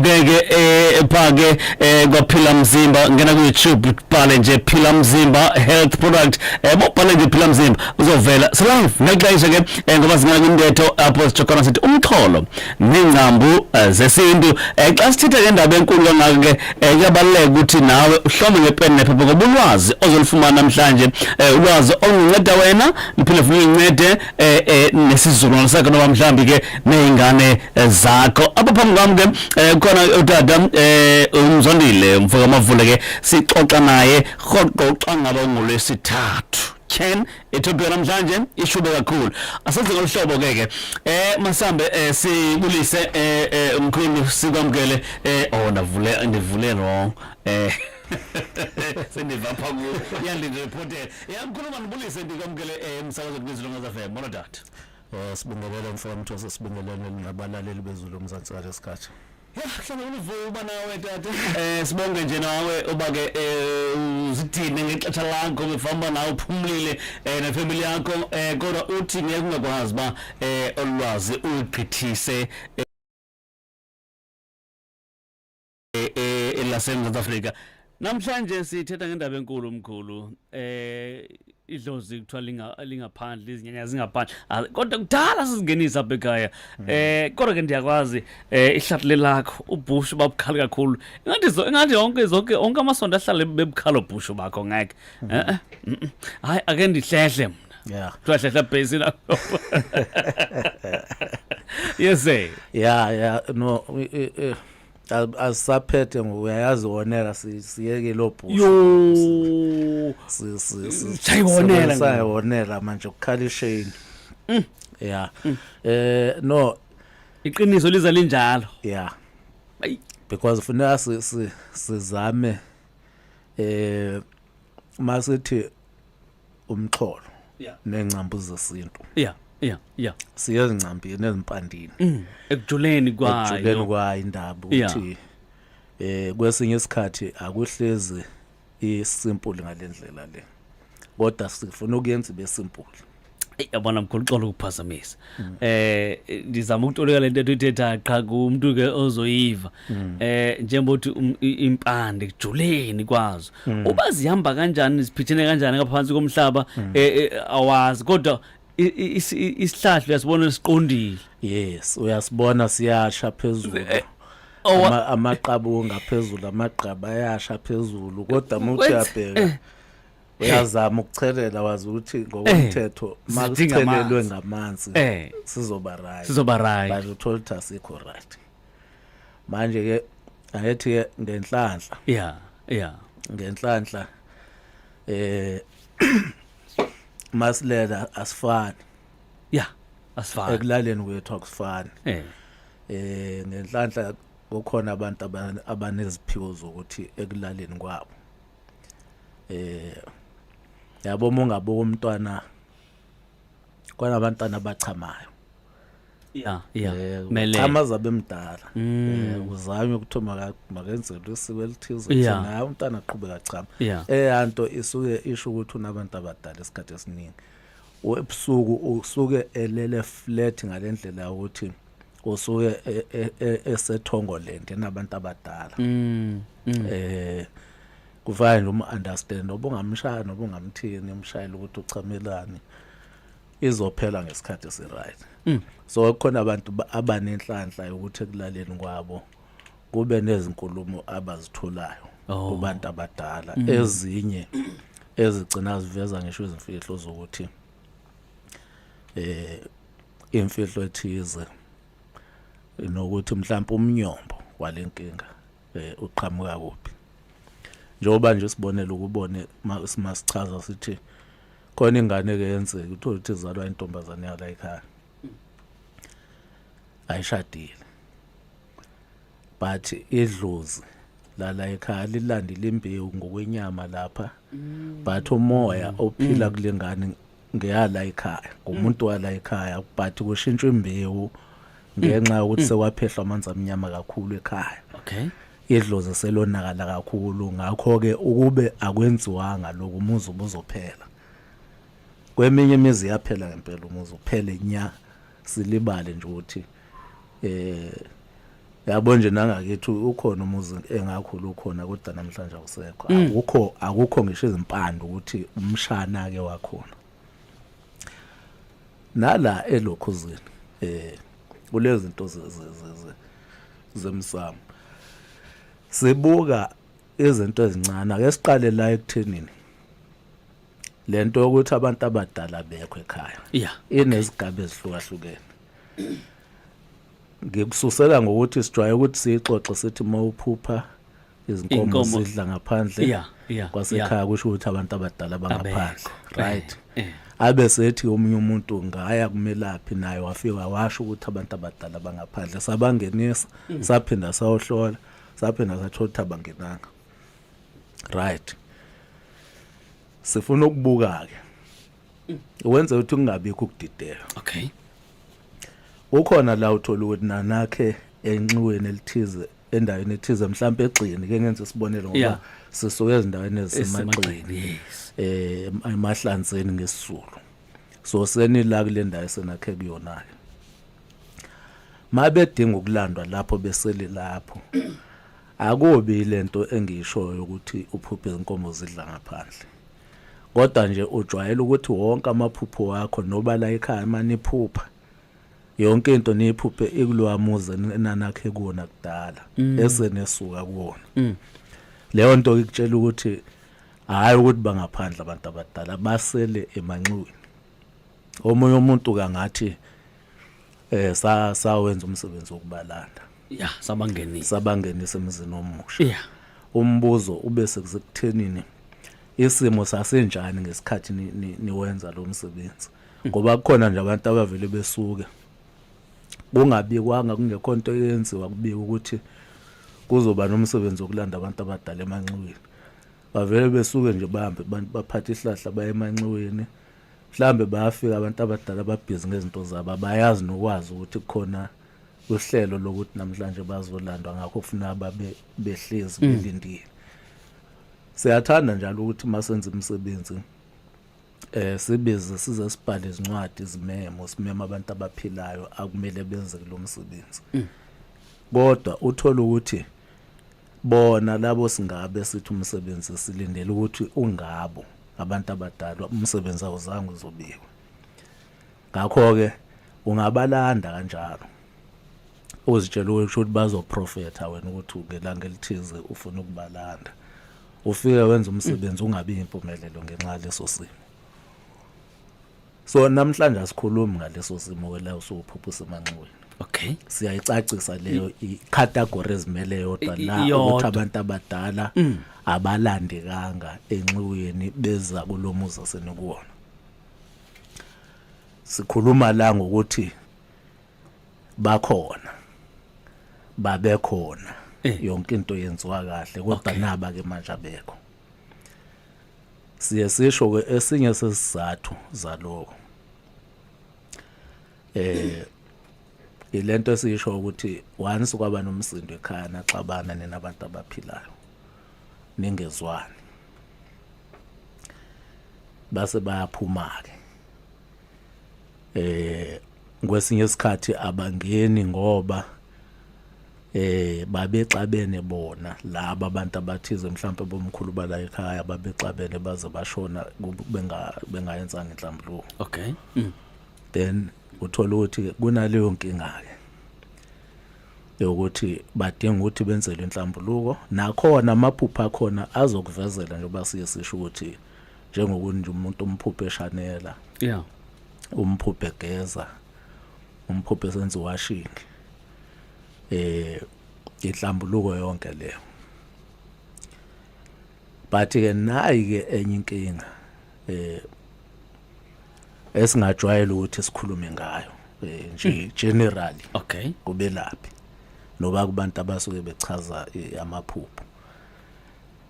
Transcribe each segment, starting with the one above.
ke phake kwaphila mzimba ngena ku YouTube bhale nje phila mzimba health product bobhale nje phila mzimba uzovela salive ngexesha ke ngoba singena kwindetho apho sichokana sithi umxholo nengcambu zesintu xa sithetha ngendaba enkulu kangaka ke kuyabaleka ukuthi nawe uhlome ngepeni nephepha ngoba ulwazi ozolufumana namhlanje ulwazi olunceda wena liphinde futhi lincede nesizulu sakho noma mhlambi ke nezingane zakho apha phambi kwami ke khona utata umzondile mfoka mavule ke sixoxa naye rhoqo xa ngaba ngolwesithathu Ken ethophela namhlanje ishube kakhulu asenze ngolhlobo ke masambe sibulise umkhulu sikwamkele ndivule wrong sendiva phambi yandini reporter yamkhuluma ngibulise ndikwamkele umsakazo kwizulu ngazafe bona dad sibongelela mfowethu Mthosa sibongelele nabalaleli bezulu umzansi ngaleskhathi hlanga uvuba nawe tata sibonge nje nawe oba ke uzithini ngexesha lakho befamba nawe uphumlile nefamily yakho kodwa uthi ngeke ungakwazi ba olwazi uligqithise elaseMzantsi Afrika namhlanje sithetha ngendaba enkulu omkhulu idlozi kuthiwa lingaphandle izinyanya zingaphandle kodwa kudala sizingenisa apha ekhaya kodwa ke ndiyakwazi ihlathule lakho ubushu babukhali kakhulu ingathi onke amasonto ahlale bebukhala ubushu bakho ngeke hayi ake ndihlehle mna kuthiwa hlehla bhesi lakho yes yeah no asaphethe ngokuyazi wonela siyeke lobhushu sayibonela sayibonela manje ukukhalisheni yeah no iqiniso liza linjalo yeah because funeka sizame masithi umxholo nengcambu zesintu yeah siyezincambini ezimpandini ekujuleni kwayo indaba ukuthi kwesinye isikhathi akuhlezi isimple ngalendlela le kodwa sifuna ukuyenza ibe simple yabona mkhulu xolo ukuphazamisa ndizama ukutoleka lento ethetha qha kumuntu ke ozoyiva njengokuthi impande kujuleni kwazo uba zihamba kanjani ziphithene kanjani ngaphansi komhlaba awazi kodwa isihlahla uyasibona siqondile yes uyasibona siyasha phezulu amaqabu ngaphezulu amaqaba ayasha phezulu kodwa muthi yabheka uyazama ukuchelela wazi ukuthi ngokomthetho makuchelelwe ngamanzi sizoba right but uthola ukuthi asikho right manje ke ayethi ke ngenhlanhla ngenhlanhla masilela asifani asifani ekulaleni kwethu akusifani ngenhlanhla kukhona abantu abaneziphiwo zokuthi ekulaleni kwabo yabo mongabuka umntwana kwanabantwana abachamayo mele amaza bemdala uzame ukuthoma makenzelwe isiko elithize naye umntwana aqhubeka chama eyanto isuke isho ukuthi unabantu abadala esikhathi esiningi ebusuku usuke elele flat ngalendlela ukuthi usuke esethongoland enabantu abadala kufana noma understand obungamshaya nobungamthini emshayela ukuthi uchamelani izophela ngesikhathi esi right so kukhona abantu abanenhlanhla ukuthi ekulaleni kwabo kube nezinkulumo abazitholayo kubantu abadala ezinye ezigcina ziveza ngisho izimfihlo zokuthi imfihlo ethize nokuthi mhlawumbe umnyombo walenkinga uqhamuka kuphi njengoba nje sibonela ukubone masichaza sithi khona ingane ke yenzeka uthola ukuthi izalwa intombazane yala ekhaya ayishadile but idlozi lala ekhaya lilandile imbewu ngokwenyama lapha but umoya ophila kulengane ngeyala ekhaya ngumuntu wala ekhaya but kushintshwa imbewu ngenxa yokuthi sekwaphehla amanzi amnyama kakhulu ekhaya idlozi selonakala kakhulu ngakho ke ukube akwenziwanga lokho umuzi ubuzophela kweminye imizi yaphela ngempela umuzi uphele nya silibale nje ukuthi yabo nje nangakithi ukhona umuzi engakhulu ukhona kodwa namhlanje akusekho akukho ngisho izimpande ukuthi umshana ke wakhona nala elokhuzini kulezi zinto zemsamo sibuka izinto ezincane ake siqale la ekuthenini lento yokuthi abantu abadala bekho ekhaya inezigaba ezihlukahlukene ngikususela ngokuthi sijwaye ukuthi sixoxe sithi mawuphupha izinkomo zidla ngaphandle kwasekhaya kusho ukuthi abantu abadala bangaphandle right abe sethi omunye umuntu ngaya kumelaphi naye wafika washo ukuthi abantu abadala bangaphandle sabangenisa saphinda sayohlola saphinda sathola ukuthi abangenanga right sifuna ukubuka ke wenze ukuthi kungabikho ukudideka okay ukhona la uthola ukuthi nanakhe enxiweni elithize endaweni ethize mhlawumbe egcini ke ngenze isibonelo ngoba sisuke ezindaweni ezisemagcini emahlanzeni ngesizulu so senila kule ndawo senakhe kuyona mabedinga ukulandwa lapho besele lapho akubi lento engiyishoyo ukuthi uphuphe izinkomo zidla ngaphandle kodwa nje ujwayela ukuthi wonke amaphupho wakho noba la ekhaya maniphupha yonke into niphuphe ikulwamuze nanakhe kuona kudala esenesuka kuona leyo nto ikutshela ukuthi hayi ukuthi bangaphandle abantu abadala basele emanxiweni omunye umuntu kangathi sawenza umsebenzi wokubalanda sabangenisa emzini omusha umbuzo ube sekuthenini isimo sasenjani ngesikhathi niwenza lo msebenzi ngoba kukhona nje abantu abavele besuke kungabikwanga kungekho into eyenziwa kubika ukuthi kuzoba nomsebenzi wokulanda abantu abadala emanxiweni bavele besuke nje bahambe baphatha ihlahla baye emanxiweni mhlambe bayafika abantu abadala babhizi ngezinto zabo abayazi nokwazi ukuthi kukhona uhlelo lokuthi namhlanje bazolandwa ngakho ufuna ababe behlezi belindile siyathanda njalo ukuthi masenze umsebenzi sibize size sibhale izincwadi izimemo simema abantu abaphilayo akumele benze lo msebenzi kodwa uthola ukuthi bona labo singabe sithi umsebenzi silindele ukuthi ungabo abantu abadala umsebenzi awuzange uzobikwe ngakho ke ungabalanda kanjalo uzitshela ukuthi bazoprofeta wena ukuthi ngelanga elithize ufuna ukubalanda ufike wenza umsebenzi ungabi impumelelo ngenxa leso simo so namhlanje asikhulumi ngaleso simo la usuphupha semanxiweni okay siyayicacisa leyo icategory ezimele yodwa la ukuthi abantu abadala abalandekanga enxiweni beza kulomuzi asenikuwona sikhuluma la ngokuthi bakhona babekhona yonke into yenziwa kahle kodwa naba ke manje abekho siye sisho ke esinye sesizathu zaloko ilento esisho ukuthi once kwaba nomsindo ekhaya naxabana nenabantu abaphilayo ningezwani base bayaphuma ke ngwesinye isikhathi abangeni ngoba babexabene bona laba abantu abathize mhlawumbe bomkhulu bala ekhaya babexabene baze bashona bengayenzanga inhlambuluko okay then uthola ukuthi kunaleyo nkinga ke yokuthi badinga ukuthi benzelwe inhlambuluko nakhona amaphupho akhona azokuvezela njengoba siye sisho ukuthi njengokunje umuntu umphupho eshanela umphupho egeza umphupho esenza washing inhlambuluko yonke leyo but ke nayi ke enye inkinga esingajwayela ukuthi sikhulume ngayo nje generally okay kube laphi noba kubantu abasuke bechaza amaphupho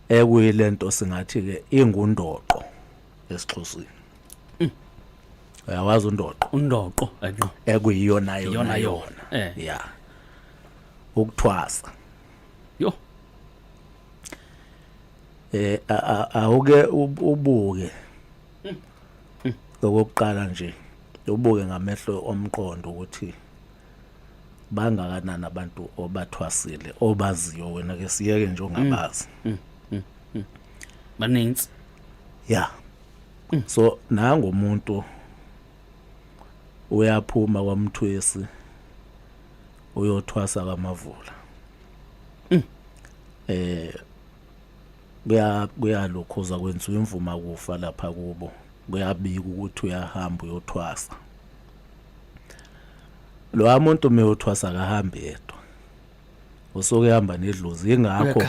ekuyilento singathi ke ingundoqo esixhosini uyawazi undoqo ekuyiyona yona yeah ukuthwasa yo awuke ubuke okokuqala nje ubuke ngamehlo omqondo ukuthi bangakanani abantu obathwasile obaziyo wena ke siyeke nje ongabazi baningi yeah so nangomuntu uyaphuma kwamthwesi uyothwasa kaMavula kuyalokhuza kwenziwa imvuma kufa lapha kubo kuyabika ukuthi uyahamba uyothwasa lo muntu meyothwasa kahambe yedwa usuke ehamba nedlozi ingakho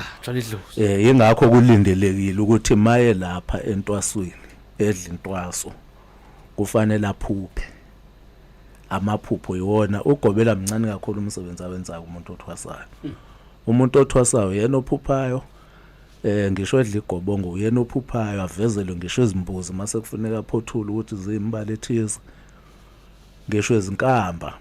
ingakho kulindelekile ukuthi maye lapha entwasweni edla intwaso kufanele aphuphe amaphupho iwona ugobela mncane kakhulu umsebenzi awenzayo umuntu othwasayo umuntu othwasayo yena ophuphayo ngisho edla igobongo uyena ophuphayo avezelwe ngisho izimbuzi mase kufuneka aphothule ukuthi zimbali ethize ngisho izinkamba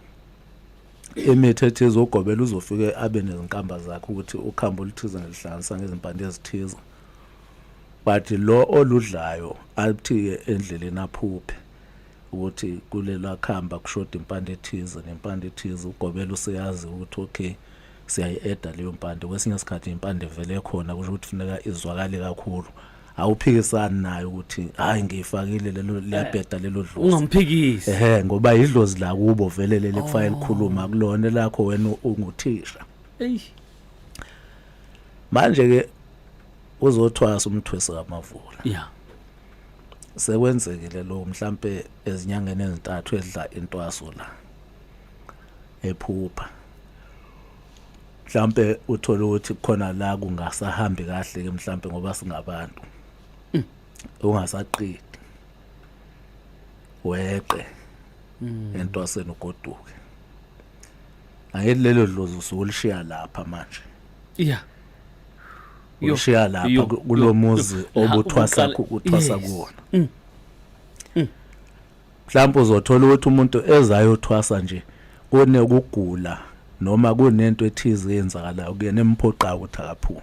imithi ethize ugobela uzofike abe nezinkamba zakhe ukuthi ukhambo oluthize ngelihlanganisa ngezimpande ezithize but lo oludlayo athi endleleni aphuphe ukuthi kulela khamba kushoda impande ethize nempande ethize ugobela useyazi ukuthi okay siyayi-eda leyo mpande kwesinye isikhathi impande vele khona kusho ukuthi funeka izwakale kakhulu awuphikisani nayo ukuthi hayi ngiyifakile lelo liyabheda lelo dlozi ungamphikisi ngoba idlozi la kubo vele leli kufanele likhuluma kulona lakho wena unguthisha manje ke uzothwasa umthwesi kaMavula yeah sekwenzekile lo mhlambe ezinyangeni ezintathu edla intwaso la ephupha mhlambe uthola ukuthi khona la kungasahambi kahle ke mhlambe ngoba singabantu ungasaqidi weqe entwaseni ugoduke ayi lelo dlozi usulishiya lapha manje yeah ushiya lapha kulomuzi obuthwasa ukuthwasa kuona mhlawumbe uzothola ukuthi umuntu ezayothwasa nje kunekugula noma kunento ethize eyenzakalayo kuyena emphoqa ukuthi akaphume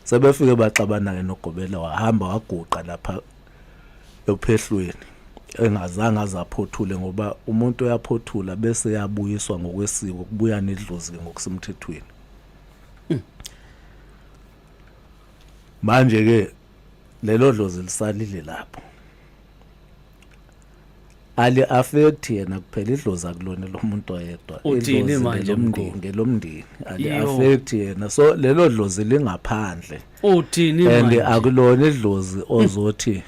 sebefike baxabana ke nogobela wahamba waguqa lapha ephehlweni engazange azaphothule ngoba umuntu uyaphothula bese yabuyiswa ngokwesiko kubuya nedlozi ngokusemthethweni manje ke lelo dlozi lisalile lapho ali affect yena kuphela idlozi akulona lo muntu oyedwa uthini manje ngelomndeni ali affect yena so lelo dlozi lingaphandle uthini manje and akulona idlozi ozothi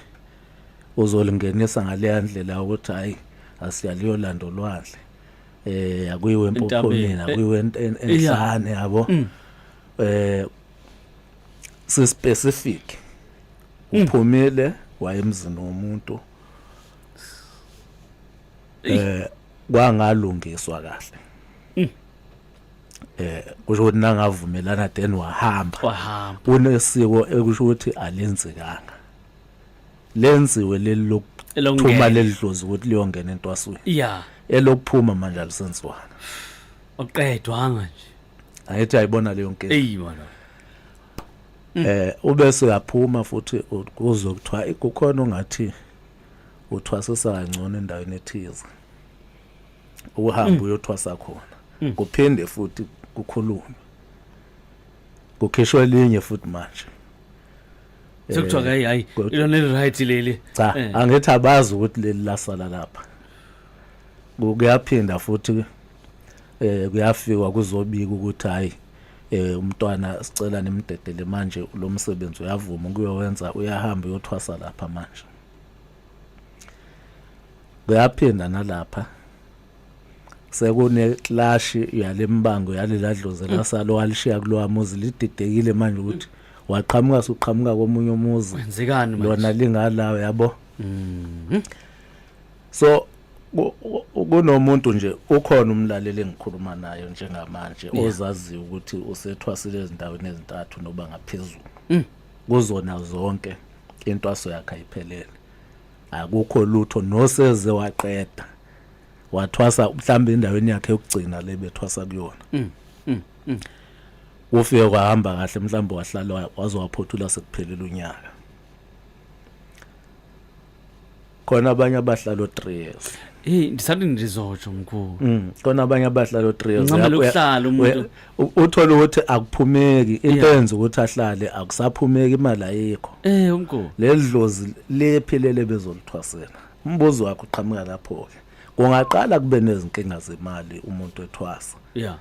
uzolingenisa ngale ndlela ukuthi hayi asiyaliyo lando lwandle akuyiwe empophomeni akuyiwe enhlane yabo si specific uphumile wayemzini womuntu kwangalungiswa kahle kusho ukuthi nangavumelana then wahamba unesiko ekusho ukuthi alenzekanga lenziwe leli lokuthuma lelidlozi ukuthi liyongena entwasweni yeah elokuphuma manje alisenziwana oqedwanga nje ayithi ayibona leyo nkinga mana ubese uyaphuma futhi kuzokuthiwa kukhona ongathi uthwasisa kangcono endaweni ethize uhamba uyothwasa khona kuphinde futhi kukhulunywe kukhishwe linye futhi manje sekuthiwa hayi ilona right leli cha angithi abazi ukuthi leli lasala lapha kuyaphinda futhi kuyafikwa kuzobika ukuthi hayi umntwana sicela nimdedele manje lo msebenzi uyavuma ukuyowenza uyahamba uyothwasa lapha manje kuyaphinda nalapha sekune clash yalembango yaleladlozi lasalo walishiya kulowa muzi lididekile manje ukuthi waqhamuka suqhamuka komunye umuzi wenzekani manje lona lingalawo yabo so kunomuntu nje ukhona umlaleli engikhuluma nayo njengamanje ozazi ukuthi usethwasile ezindaweni ezintathu noba ngaphezulu kuzona zonke intwaso yakhe ayiphelele akukho lutho noseze waqeda wathwasa mhlambe endaweni yakhe yokugcina lebethwasa kuyona ufike kwahamba kahle mhlambe wahlala wazowaphothula sekuphelele unyaka khona abanye abahlalo 3 years ndisathi ndizotsho mkhulu. Kona abanye abahlala o3 Ncamela ukuhlala umuntu. Uthola ukuthi akuphumeki into yenza ukuthi ahlale akusaphumeki imali ayikho. Umkhulu. Leli dlozi lephilele bezolithwasela. Umbuzo wakho uqhamuka lapho ke. Kungaqala kube nezinkinga zemali umuntu ethwasa. Yeah.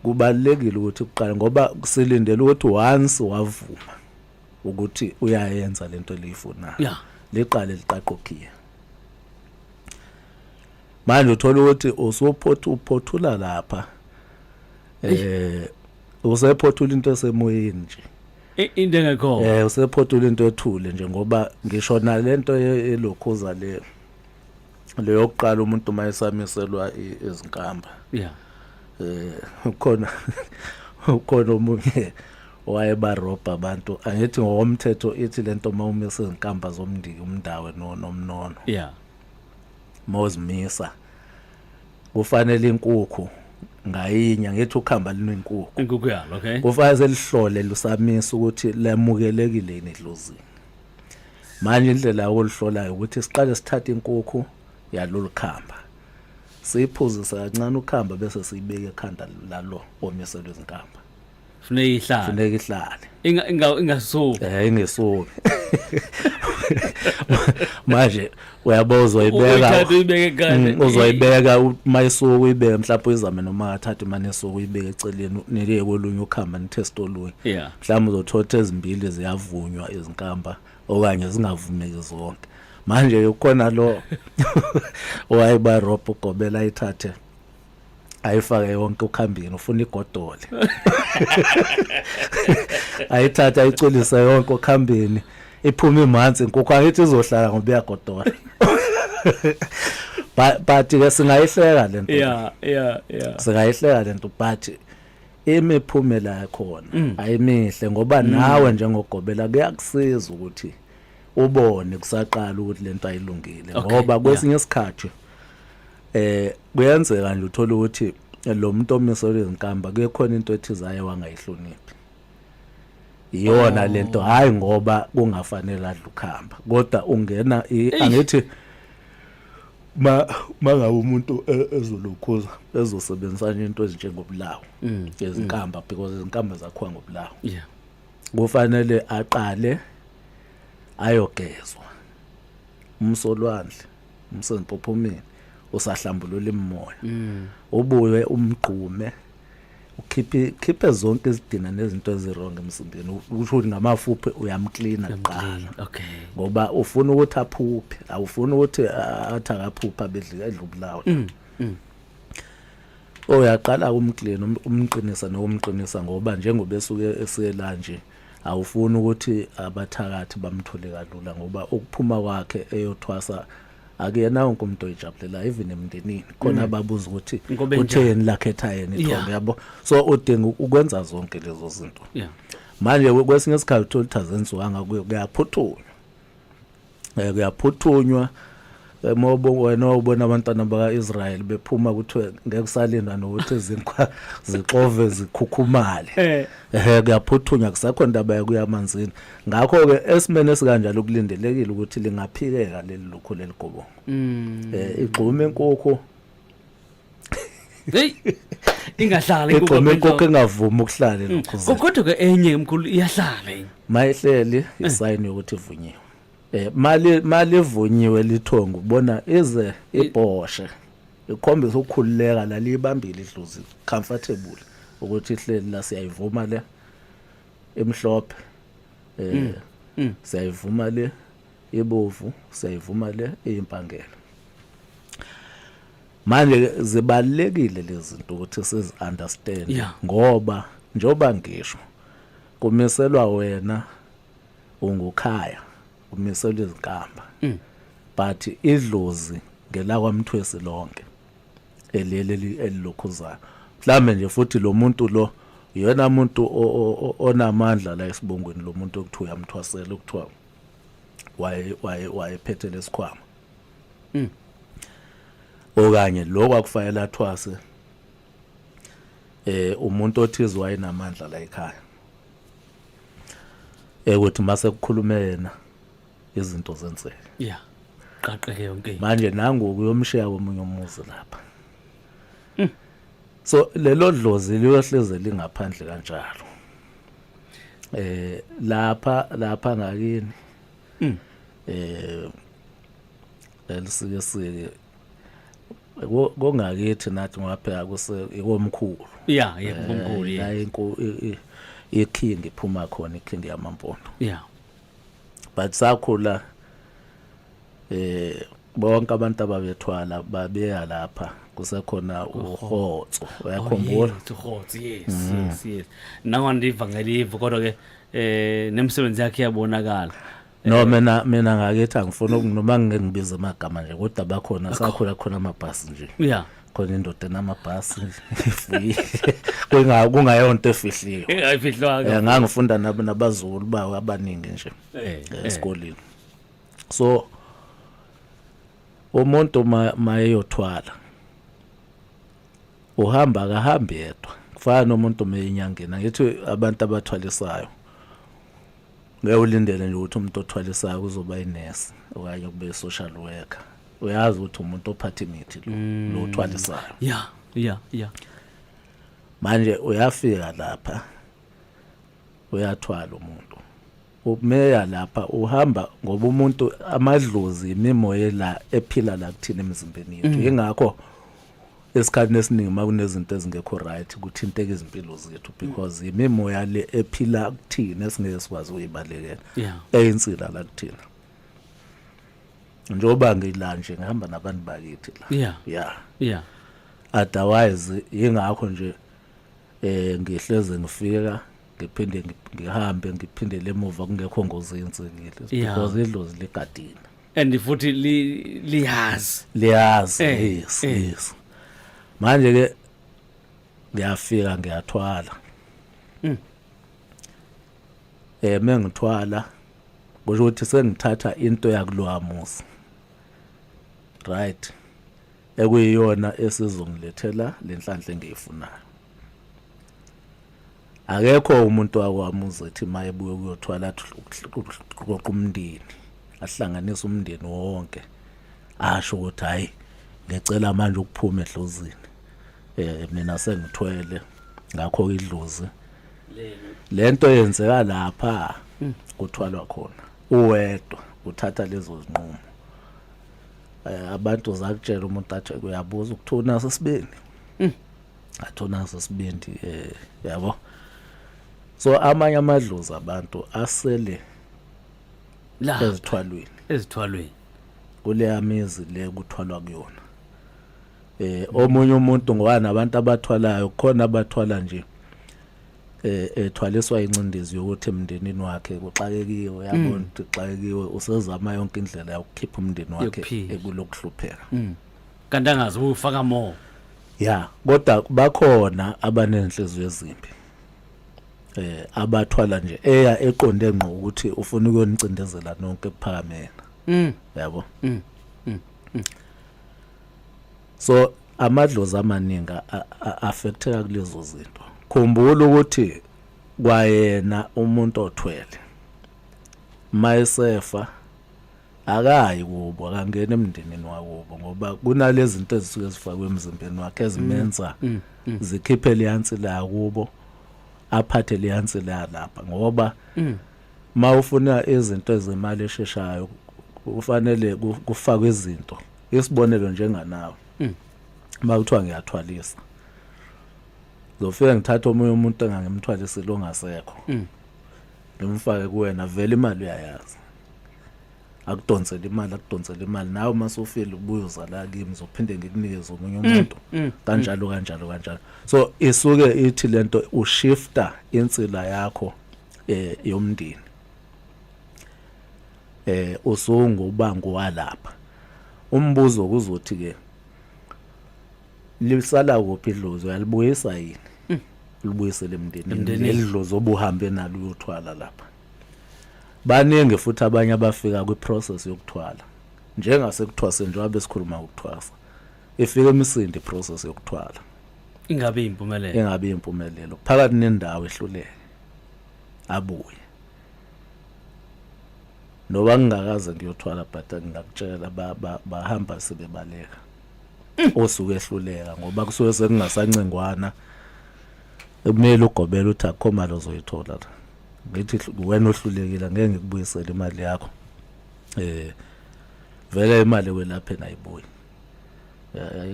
Kubalekile ukuthi uqale ngoba kusilindele ukuthi once wavuma ukuthi uyayenza lento leyifunayo. Yeah. Liqale liqaqokhiye. Manje uthola ukuthi uphothula lapha. Usephothula into esemoyeni nje. Into engekho. Usephothula into ethule nje ngoba ngisho na lento elokhuza le yokuqala umuntu mayesamiselwa izinkamba. Yeah. Ukhona omunye wayebarobha abantu angithi ngokomthetho ithi lento mawumise izinkamba zomndiki umndawe nomnono. Yeah. Mozimisa kufanele inkukhu ngayinya ngithi ukhamba linenkukhu. Inkukhu yalo, okay. Kufanele lihlole lusamisa ukuthi lemukelekile inidlozini. Manje indlela yokuhlolayo ukuthi siqale sithathe inkukhu yalolu khamba. Siyiphuzisa kancane ukhamba bese siyibeka ekhanda lalo omiselwe izinkamba. Funeka ihlale. Ingasuki. Ingesuki. Manje uyabozwa uzoyibeka mayisuku uyibeke mhlawumbe uyizame noma athathe imane esuku uyibeke eceleni nileke kolunye ukhamba nitest olunye. Yeah. Mhlawumbe uzothotha ezimbili ziyavunywa izinkamba okanye zingavumeki zonke. Manje ukhona lo owayiba robho ugobela ayithathe ayifake yonke ukhambini ufuna igodole. Ayithatha ayiculisa yonke ukhambini iphuma imanzi inkukhu angithi izohlala ngoba iyagodola. But ke singayihleka lento. Yeah. Singayihleka lento but imiphumela yakhona ayimihle ngoba nawe njengogobela kuyakusiza ukuthi ubone kusaqala ukuthi lento ayilungile ngoba kwesinye isikhathi kuyenzeka nje uthola ukuthi lo muntu omiselwe izinkamba kuyekhona into ethizayo wangayihloniphi. Iyona lento hayi ngoba kungafanele adla ukhamba kodwa ungena angithi mangabe umuntu ezolukhuza ezosebenzisa into ezinjengobulawo izinkamba because izinkamba zakhiwa ngobulawo. Yeah. Kufanele aqale ayogezwa umsolwandle umsemphophomeni usahlambulula imimoya ubuye umgqume ukhiphe zonke izidina nezinto ezirong emzimbeni usho ukuthi ngamafuphi uyamklina kuqala. Okay. Ngoba ufuna ukuthi aphuphe awufuna ukuthi athi akaphupha bedla edlubulawo. Uyaqala umklina umqinisa nokumqinisa ngoba njengoba esuke esela nje awufuni ukuthi abathakathi bamthole kalula ngoba ukuphuma kwakhe eyothwasa akuyena wonke umuntu oyijabulela even emndenini khona ababuza ukuthi utheni lakhetha yena ithombe yabo so udinga ukwenza zonke lezo zinto. Yeah. Manje kwesinye isikhathi uthola uthazenziwanga kuyaphuthunywa wena ubona abantwana baka-Israyeli bephuma kuthiwe ngeke kusalinda nokuthi izinkwa zixove zikhukhumale. Kuyaphuthunywa kusakhona indaba yakuya emanzini. Ngakho-ke esimene esikanjalo kulindelekile ukuthi lingaphikeka leli lukhu leligobongo. Igxume inkukhu. Ingahlala inkukhu engavumi ukuhlala lokho. Kodwa ke enye umkhulu iyahlala. Mayihleli isayini yokuthi ivunyiwe. Mali evunyiwe lithongo ubona ize ibhoshe ikhombisa ukukhululeka la libambile idlozi comfortable ukuthi ihleli la siyayivuma le emhlophe siyayivuma le ebovu siyayivuma le eyimpangelo. Manje zibalekile lezi zinto ukuthi sizi understand ngoba njoba ngisho kumiselwa wena ungukhaya umiselwe izinkamba but idlozi ngela kwaMthwesi lonke elilokhuzayo mhlambe nje futhi lo muntu lo yena umuntu onamandla la esibongweni lo muntu okuthiwa yamthwasela ukuthiwa wayephethe lesikhwama okanye lo kwakufanele athwase umuntu othize wayenamandla la ekhaya ukuthi mase kukhulume yena izinto zenseke. Yeah. iqaqeke yonke manje nangoku uyomshiya komunye umuzi lapha. So lelo dlozi liyohleze lingaphandle kanjalo. Lapha ngakini elisike kongakithi nathi ngapheka kuse ikomkhulu. yeah ngomkhulu La iking iphuma khona iking yamampondo. yeah But sakhula bonke abantu ababethwala babeya lapha kusekhona uHotso uyakhumbula uHotso yes nangondiva ngelivo kodwa ke nemsebenzi yakhe yabonakala. No mina ngakithi angifuna noma ngibiza amagama nje kodwa bakhona sakhula khona amabhasi nje. Yeah. Khona indoda namabhasi kungayonto efihliwe. Ayifihlwa. Ngangifunda nabazulu bawo abaningi nje esikoleni. So umuntu mayeyothwala uhamba kahambi yedwa kufana nomuntu meyinyangena ngithi abantu abathwalisayo ngiyolindele nje ukuthi umuntu othwalisayo kuzoba inesi okanye kube social worker uyazi ukuthi umuntu ophatha imithi lo othwalisayo. Yeah manje uyafika lapha uyathwala umuntu umeya lapha uhamba ngoba umuntu amadlozi imimoya la ephila la kuthina emzimbeni yethu ingakho esikhathini esiningi makunezinto ezingekho right kuthinteke izimpilo zethu because imimoya le ephila kuthina esingeke sikwazi uyibalekela eyinsila la kuthina njoba ngila nje ngihamba nabantu bakithi la yeah otherwise ingakho nje ngihleze ngifika ngiphinde ngihambe ngiphindele emuva kungekho ngozi yensekile because idlozi legadini and futhi liyazi yes manje ke ngiyafika ngiyathwala mengithwala kusho ukuthi sengithatha into yakulowamuzi right ekuyiyona esizongilethela lenhlanhla engiyifunayo. Akekho umuntu wakwamuzi ethi mayebuye kuyothwala qoqa umndeni ahlanganisa umndeni wonke asho ukuthi hayi ngicela manje ukuphuma edlozini mina sengithwele ngakho idlozi lento yenzeka lapha kuthwalwa khona uwedwa uthatha lezo zinqumo. Abantu zakutshela umuntu athi uyabuza ukuthuna sesibeni athona sesibindi yabo. So amanye amadlozi abantu asele la ezithwalweni kule yamizi le kuthwalwa kuyona. Omunye umuntu ngowana abantu abathwalayo khona abathwala nje ethwaliswa incindezi yokuthi emndenini wakhe kuxakekiwe yabona ukuthi xakekiwe usezama yonke indlela yokukhipha umndeni wakhe ekulokuhlupheka kanti angazi ufaka more. Yeah kodwa bakhona abanenhliziyo ezimbi abathwala nje eya eqonde ngqo ukuthi ufuna ukuyonicindezela nonke ephakamena yabo. So amadlozi amaninga affecteka kulezo zinto. Khumbula ukuthi kwayena umuntu othwele mayisefa akayi kubo akangena emndenini wakubo ngoba kunalezi zinto ezisuke zifakwe emzimbeni wakhe ezimenza zikhiphe liyansi la kubo aphathe liyansi la lapha ngoba mawufuna izinto ezimali esheshayo kufanele kufakwe izinto isibonelo njenganawe mawuthiwa ngiyathwalisa zofika ngithatha omunye umuntu engangimthwalisile ongasekho ngimfake kuwena vele imali uyayazi akudonsela imali nawe masufile ubuye uzala kimi zophinde ngikunikeze omunye umuntu kanjalo. So isuke ithi lento ushifta insila yakho yomndeni usungubanga walapha. Umbuzo kuzothi ke lisala kuphi idlozi uyalibuyisa yini libuyisele emndenini idlozi obuhambe nalo uyothwala lapha. Baningi futhi abanye abafika kwiprocess yokuthwala njengasekuthiwa njengoba besikhuluma ukuthwasa ifika emisindi iprocess yokuthwala ingabe impumelelo phakathi nendawo ehluleke abuye noba ngingakaze ngiyothwala but ngingakutshela bahamba sebebaleka osuke ehluleka ngoba kusuke sekungasancengwana kumele ugobela uthi akho mali ozoyithola la ngithi wena ohlulekile ngeke ngikubuyisele imali yakho vele imali welaphe nayibuyi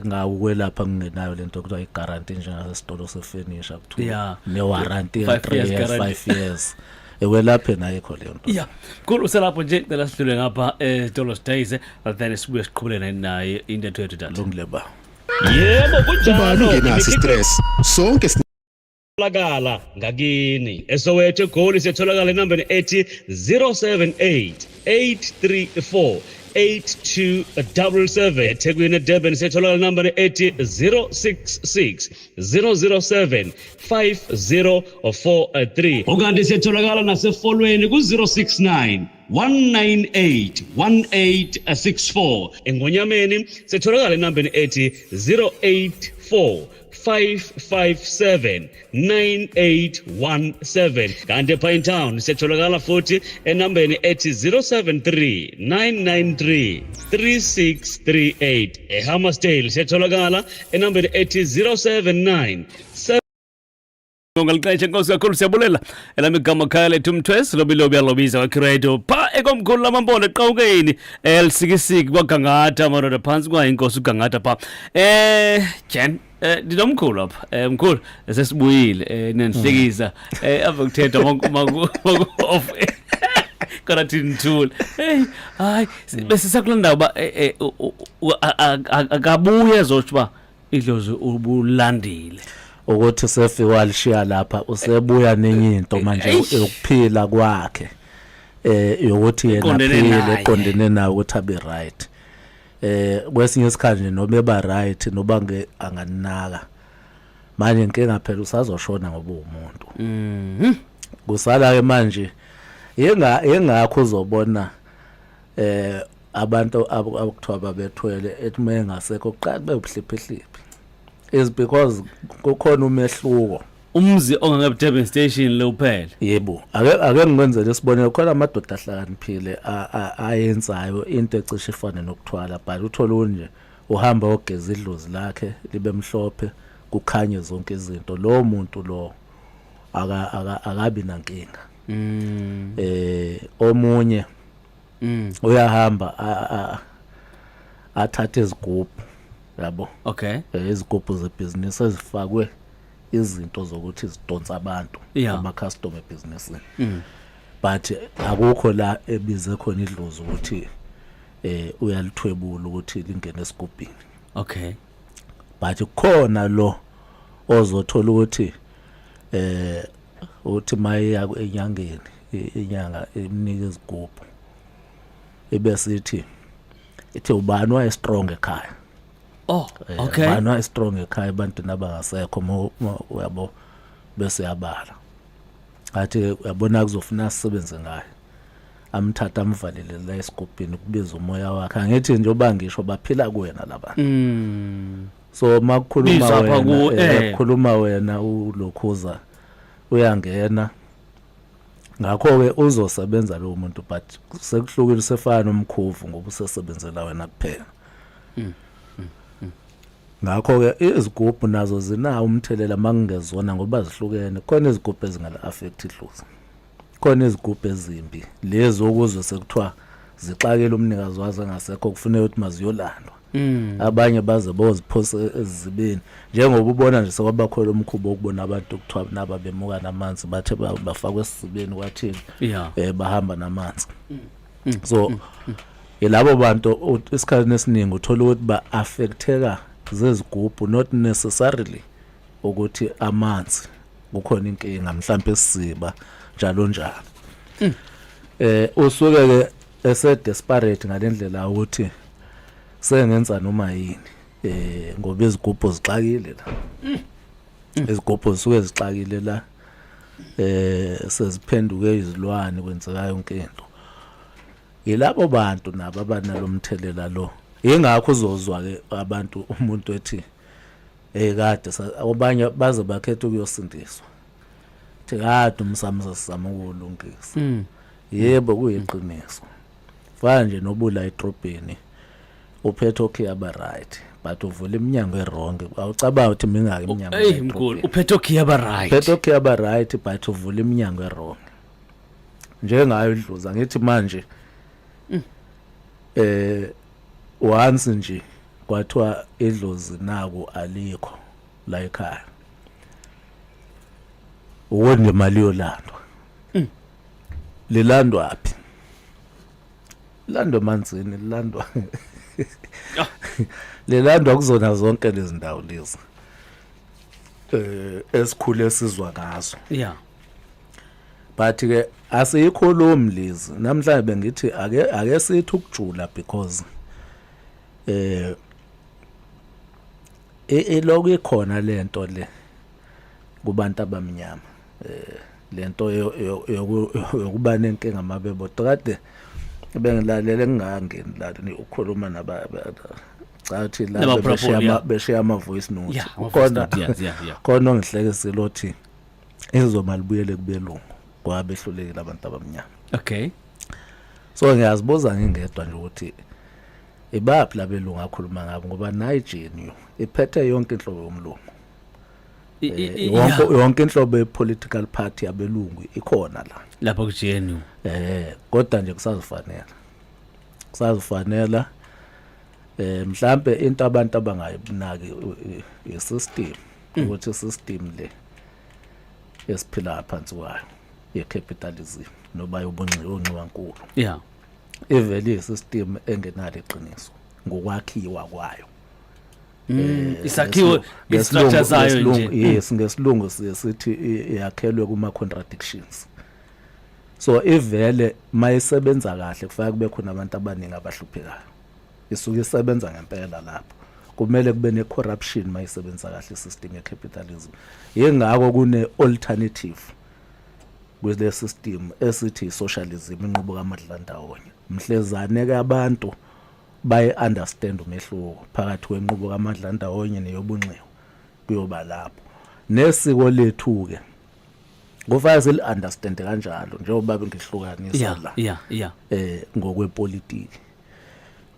ngawu kwelapha kungenayo lento okuthiwa i-guarantee njengasesitolo sefurniture kuthiwa ne-warranty 5 years ewelaphe nayikho leyo nto yeah cool uselapho nje cela sidlule ngapha esitolo sidayise then sibuye siqhubulene naye intetho yethu dala lungile ba yebo kunjalo ungenaso stress sonke tholakala ngakini eSoweto Gold setholakala enambeni ethi 078 834 8277 eThekwini eDurban setholakala enambeni ethi 066 007 5043 ukanti setholakala nasefolweni ku069 198 1864 engonyameni setholakala enambeni ethi 084 557 9817 kanti ePine Town setholakala futhi enambeni ethi 073 993 3638 eHammersdale setholakala enambeni ethi 079 Ngalixesha inkosi kakhulu siyabulela elami igama khaya lethu Mthwesi lobilobi yalobiza waKredo pha ekomkhulu lamambolo eqhawukeni elisikisiki kwaGangatha amaroda phansi kwayinkosi uGangatha pha Jen ndinomkhulu apha mkhulu sesibuyile nenhlekisa ave kuthetha maku off kana tinthula hayi bese sakulanda ba akabuye ezotshiba idlozi ubulandile ukuthi sefika walishiya lapha usebuya nenye into manje yokuphila kwakhe yokuthi yena aphile eqondene nawe ukuthi abe right kwesinye isikhathi noma eba right noba anganinaka manje inkinga phela usazoshona ngoba umuntu kusala ke manje yengakho uzobona abantu abakuthiwa babethwele ethi mengasekho kuqala bebuhliphihliphi is because kukhona umehluko umzi ongangabe station lo phela yebo ake ngikwenzele isibonelo khona amadoda ahlakaniphile ayenzayo into ecishe ifane nokuthwala but uthola unje uhamba ogeza idlozi lakhe libe mhlophe kukhanye zonke izinto lo muntu lo akabi nankinga omunye uyahamba athathe izigubhu yabo okay izigubhu zebusiness ezifakwe izinto zokuthi zidonsa abantu ama customer business but akukho la ebize khona idlozi ukuthi uyalithwebula ukuthi lingene esigubhini okay but khona lo ozothola ukuthi uthi maye enyangeni inyanga emnika izigubhu ebesithi ithi ubani waye strong ekhaya oh okay ubani waye strong ekhaya abantu nabangasekho uyabo bese yabala athi uyabona kuzofuna sisebenze ngayo amthatha amvalele la esigubhini kubiza umoya wakhe angithi nje obangisho baphila kuwena labantu so makukhuluma wena ulokhuza uyangena ngakho ke uzosebenza lo muntu but sekuhlukile sefana nomkhuvu ngoba usesebenzela wena kuphela ngakho ke izigubhu nazo zina umthelela mangezona ngoba zihlukene khona izigubhu ezingala affect idlozi khona izigubhu ezimbi lezo okuzwe sekuthiwa zixakela umnikazi wazo ngasekho kufanele ukuthi maziyolandwa abanye baze boziphose ezibeni njengoba ubona nje sekwabakhona umkhubo ukubona abantu ukuthiwa naba bemuka namanzi bathe bafakwe esibeni kwathini bahamba namanzi so yilabo bantu isikhathi esiningi uthola ukuthi ba affecteka zezigubhu not necessarily ukuthi amanzi kukhona inkinga mhlawumbe isiziba njalo njalo usuke ke ese desperate ngalendlela ukuthi sengenza noma yini ngoba izigubhu zixakile la izigubhu zisuke zixakile la seziphenduke izilwane kwenzeka yonke into yilabo bantu nabo abanalomthelela lo ingakho uzozwa ke abantu umuntu ethi kade abanye baze bakhetha ukuyosindiswa kade umsamo sizama ukulungisa yebo kuyiqiniso fana nje nobula edrobheni uphethe okay aba right but uvula iminyango errong awucabanga ukuthi mingaki iminyango hey mkhulu uphethe okuyaba right uphethe okay aba right but uvula iminyango errong njengayo idluza ngithi manje once nje kwathiwa idlozi naku alikho la ekhaya wona imali yolandwa lilandwa phi landwa manzini lilandwa lilandwa kuzona zonke lezi ndawo lezi esikhule sizwa ngazo yeah but ke asiyikhulumi lezi namhlanje bengithi ake sithi ukujula because eloko ikhona lento le kubantu abamnyama lento yokuba nenkinga amabebo kade bengilalele ngingangeni la ukhuluma cathi la beshiya ama voice note khona ngihlekisela ukuthi izoma libuyele kubelungu ngoba behlulekile abantu abamnyama okay so ngiyazibuza ngingedwa nje ukuthi ibaphi labelungu akhuluma ngabo ngoba Nigeria iphethe yonke inhlobo yomlungu yonke inhlobo ye-political party abelungu ikhona la lapha ku-GNU kodwa nje kusazifanela mhlambe into abantu abangayibunaki i-system ukuthi i-system le esiphila phansi kwayo ye-capitalism noba yobunxiwankulu yeah ivele i-system engenalo iqiniso ngokwakhiwa kwayo isakhiwo istructure zayo nje yes ngesilungu sithi yakhelwe kuma contradictions so ivele mayisebenza kahle kufanele kube khona abantu abaningi abahluphekayo isuke isebenza ngempela lapho kumele kube ne corruption mayisebenza kahle isystem ye capitalism yengakho kune alternative kwele system esithi socialism inqubo kaMadlandawonye mhlezane ke abantu baye understand umehluko phakathi kwenqubo kaMadlandawonye neyobunxiwa kuyoba lapho nesiko lethu ke kufanele sil understand kanjalo njengoba bengihlukanisa la ngokwepolitiki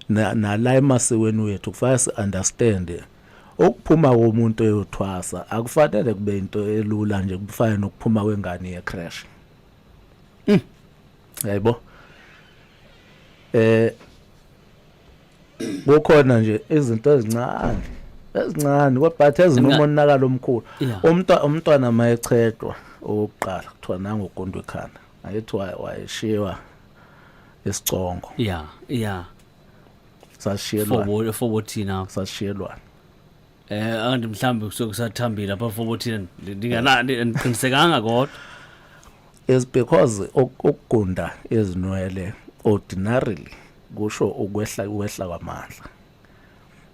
na la emasikweni wethu kufanele si understand ukuphuma komuntu eyothwasa akufanele kube into elula nje kufanele nokuphuma kwengane ye crash yayibona kukhona nje izinto ezincane kodwa ezinomonakalo omkhulu umntwana mayechedwa oqala kuthiwa nangu uGondwe ekhanda ayithi wayeshiwa isicongo sashiyelwa fobothina sashiyelwa andi mhlambe kusathambile lapha fobothina ndingaqinisekanga kodwa is because ukugunda ezinwele ordinarily kusho ukwehla kwamandla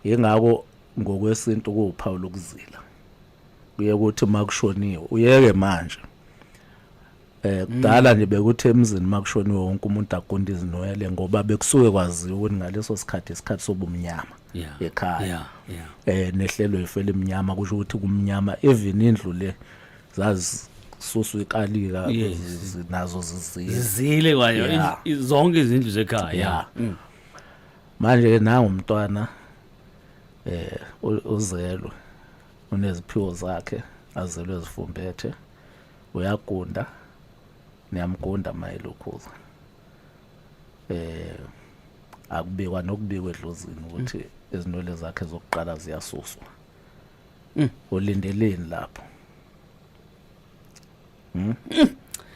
yengako ngokwesintu kuwuphawu lokuzila kuye ukuthi makushoniwe uyeke manje kudala nje bekuthi emzini makushoniwe wonke umuntu agunda izinwele ngoba bekusuke kwaziwa ukuthi ngaleso sikhathi isikhathi sobumnyama ekhaya nehlelo ifele emnyama kusho ukuthi kumnyama even indlu le zazi susu ikalika nazo zizile kwayo zonke izindlu zekhaya manje nangu umntwana uzelwe uneziphiwo zakhe azelwe ezifumbethe uyagunda niyamgunda mayelokhuza akubikwa nokubikwa edlozini ukuthi izinwele zakhe zokuqala ziyasuswa ulindeleni lapho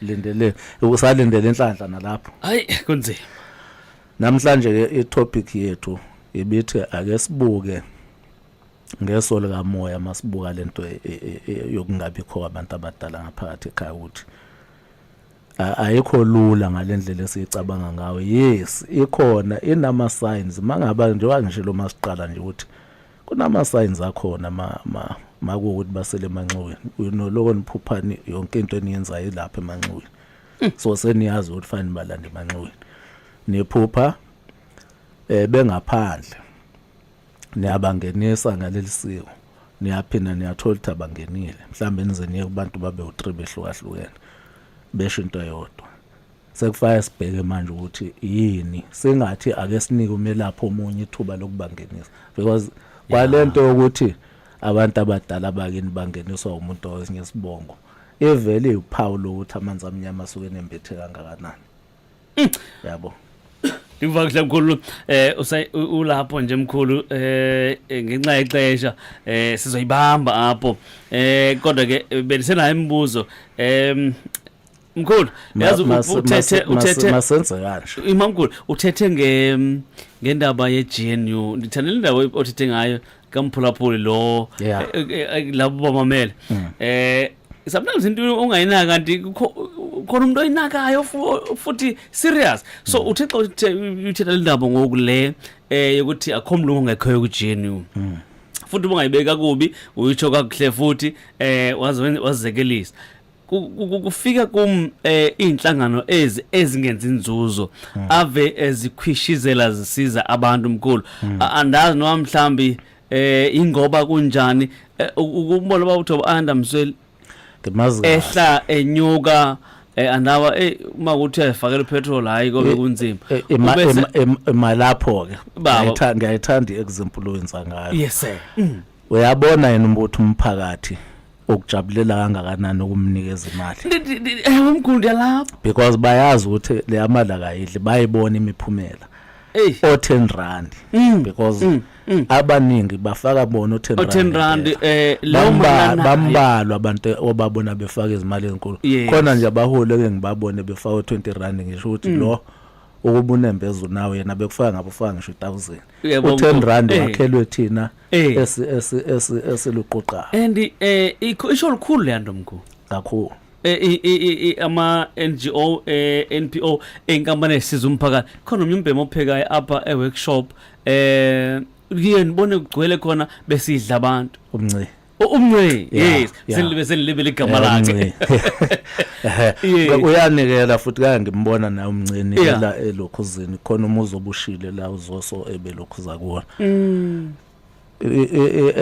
lindele usalindele inhlanhla nalapho hayi kunzima namhlanje itopic yethu ibithi ake sibuke ngeso lika moya masibuka lento yokungabikho abantu abadala ngaphakathi ekhaya ukuthi ayikho lula ngalendlela esicabanga ngayo yes ikhona inama signs mangaba nje wangishilo masiqala nje ukuthi kunama signs akhona makuwukuthi basele emanxiweni unoloko niphuphani yonke into eniyenzayo lapha emanxiweni so seniyazi ukuthi fanele balande emanxiweni nephupha bengaphandle niyabangenisa ngaleli siko niyaphinda niyathola ukuthi abangenile mhlambe nize niye kubantu babe u3 behlukahlukene besho into eyodwa sekufaya sibheke manje ukuthi yini singathi ake sinike umelaphi omunye ithuba lokubangenisa because kwalento ukuthi abantu abadala bakini bangeniswa umuntu owesinye sibongo ivele uphawu lokuthi amanzi amnyama asuke nembethe kangakanani yabo Ngivakhle mkhulu ulapho nje mkhulu ngenxa yexesha sizoyibamba apho kodwa ke benisenayo imibuzo mkhulu yazi uthethe masenze kanje imamkhulu uthethe ngendaba ye-GNU ngithandela indawo othethe ngayo kamphulaphuli lo labo bamamele sometimes into ongayinaka kanti khona umuntu oyinakayo futhi serious so uthixo uthetha le ndaba ngoku le yokuthi akho mlungu ongekhoyo ku-GNU futhi bungayibeka kubi uyitsho kakuhle futhi wazekelisa kufika iy'nhlangano ezingenza inzuzo ave ezikhwishizela zisiza abantu mkhulu andazi noma mhlambi ingoba kunjani ukubona bawutho andamsweli ehla enyuka andawa uma kuthi ayifakela ipetrol hayi kobe kunzima malapho ke ngiyayithanda i-example owenza ngayo yes sir uyabona yena ukuthi umphakathi ukujabulela kangakanani ukumnikeza imali umkhulu ndiyalapha because bayazi ukuthi le amala kayidli bayibona imiphumela o10 rand because abaningi bafaka bona o10 rand bambalwa abantu obabona befaka izimali ezinkulu khona nje abaholi ke ngibabone befaka u20 rand ngisho ukuthi lo ukubunembezo nawe yena bekufaka ngapha ufaka ngisho 1000 u10 rand wakhelwe thina esiluqoqa and isho likhulu le nto mkhulu kakhulu ama NGO NPO inkampani esiza umphakathi khona omnye umbhemo ophekayo apha eworkshop ngiyeni bone kugcwele khona besidla abantu umncwe yes senilibele igama lakhe uyanikela futhi kaya ngimbona naye umnceni la elokhuzini khona umuzi obushile la uzoso ebelokhuza kuona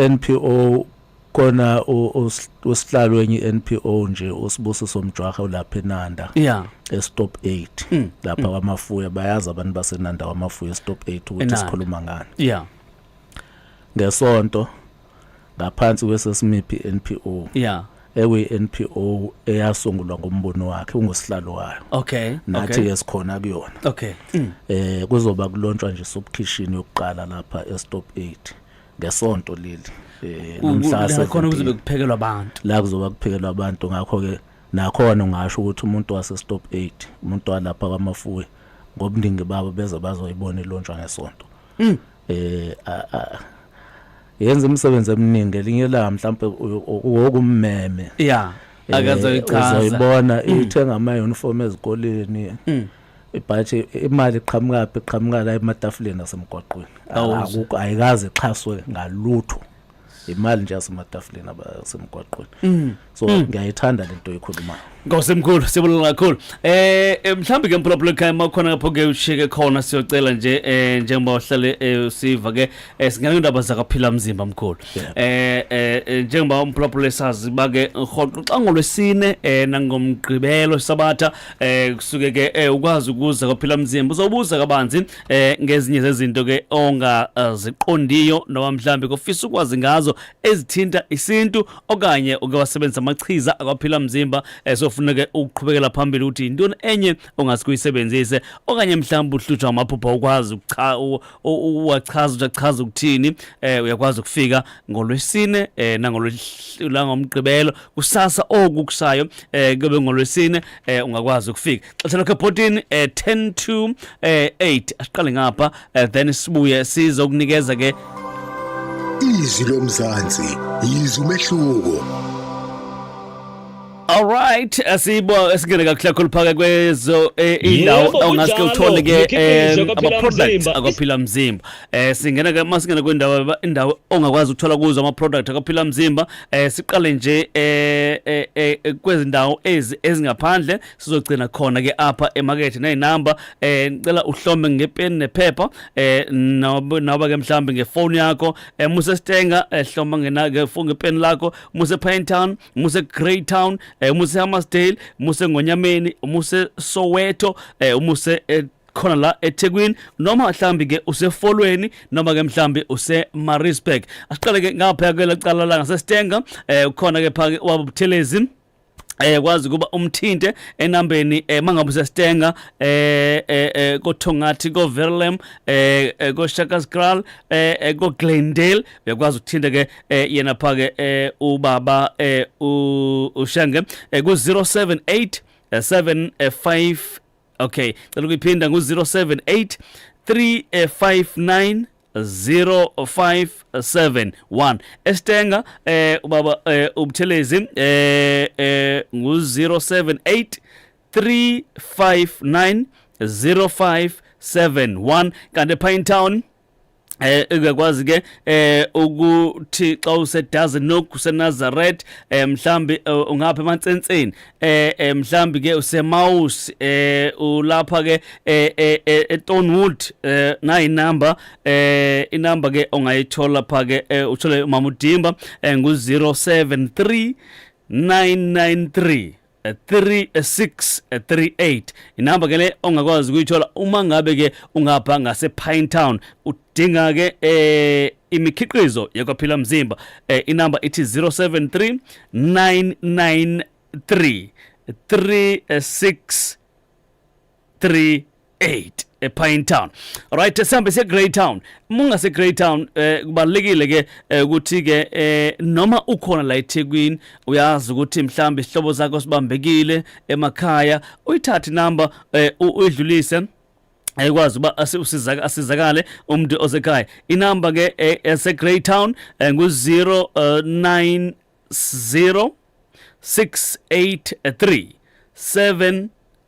NPO kona usihlalo wenye NPO nje usibuso somjwaha lapha eNanda stop 8 lapha kwamafuya bayazi abantu baseNanda kwamafuya stop 8 ukuthi sikhuluma ngani ngesonto ngaphansi kwesesimipi NPO ewe NPO eyasungulwa ngombono wakhe ungosihlalo wayo nathi ke sikhona kuyona kuzoba kulontshwa nje subkhishini yokuqala lapha stop 8 ngesonto leli la khona kuzobe kuphekelwa abantu la kuzoba kuphekelwa abantu ngakho ke nakhona ungasho ukuthi umuntu wase stop 8 umuntu walapha kwamafuya ngobuningi babo beze bazoyibona ilonjwa ngesonto yenza imisebenzi eminingi elinye la mhlawumbe wokummeme akazoyichaza uzoyibona ithenga ama uniform ezikoleni ibhathi imali iqhamuka la ematafuleni asemgwaqweni akukho ayikaze ixhaswe ngalutho imali nje asematafuleni abasemgwaqweni so ngiyayithanda lento ekhulumayo Ngosemkhulu sibulala kakhulu mhlambi ke mphulaphula ekhaya makhona lapho ke ushike khona siyocela nje njengoba uhlale usiva ke singena indaba zakaphila mzimba mkhulu njengoba mphulaphula esazi bake rhoqo xa ngolwesine nangomgqibelo sabatha kusuke ke ukwazi ukuza kaphila mzimba uzobuza kabanzi ngezinye zezinto ke ongaziqondiyo noma mhlambi kofisa ukwazi ngazo ezithinta isintu okanye ukewasebenzisa amachiza akaphila mzimba sofuneke ukuqhubekela phambili ukuthi intoni enye ongasikuyisebenzise okanye mhlawumbe uhlutshwa amaphupha ukwazi uwachaza ukuthini uyakwazi ukufika ngolwesine nangomgqibelo kusasa okukusayo kube ngolwesine ungakwazi ukufika xesha lakhe ebhotini 10 to 8 asiqale ngapha then sibuye sizokunikeza ke izwi lomzansi izwi umehluko. All right, asibo esingene kakhulu khuluphaka kwezo indawo ongaske uthole ke ama products akaphila mzimba. Singena ke masingena kwendawo ongakwazi ukuthola kuzo ama products akaphila mzimba. Siqale nje kwezindawo ezingaphandle sizogcina khona ke apha emarket nayinamba ngicela uhlombe ngepen nephepha noma ke mhlambe ngefone yakho muse Stenga hlomba ngena ke phone ngepen lakho muse Pinetown muse Greytown umuse Hammarsdale, umuse Ngonyameni, umuse Soweto, umuse khona la eThekwini noma mhlambi ke usefolweni noma ke mhlambi useMaritzburg. Asiqale ke ngapha ke lecala la ngaseStenga ukhona ke phake wabuThelezi kwazi kuba umthinte enambeni mangabe useStenga koThongathi koVerulam koShakaskraal koGlendale uyakwazi ukuthinta ke yena phake ubaba uShange ku078 75 okay cela ukuphinda ku078 359 0571 eStenga ubaba ubuThelezi ngu078 359 0571 kanti ePinetown uyakwazi ke ukuthi xa useDazen Nook useNazareth mhlambi ungapha eMantsenseni mhlambi ke useMaus ulapha ke eThornwood nayi number inamba ke ongayithola pha ke uthole uMama uDimba ngu073 993 3638 inamba ke le ongakwazi ukuyithola uma ngabe ke ungapha ngasePinetown udinga ke imikhiqizo yakwaphila mzimba inamba ithi 073 993 3638 ePinetown. Alright, sihambe seGreytown. Munga seGreytown kubalekile ke ukuthi ke noma ukhona la eThekwini uyazi ukuthi mhlambi isihlobo zakho sibambekile emakhaya uyithathe number uyidlulise ayikwazi uba asizakale umuntu osekhaya. Inamba ke yaseGreytown ngu090 683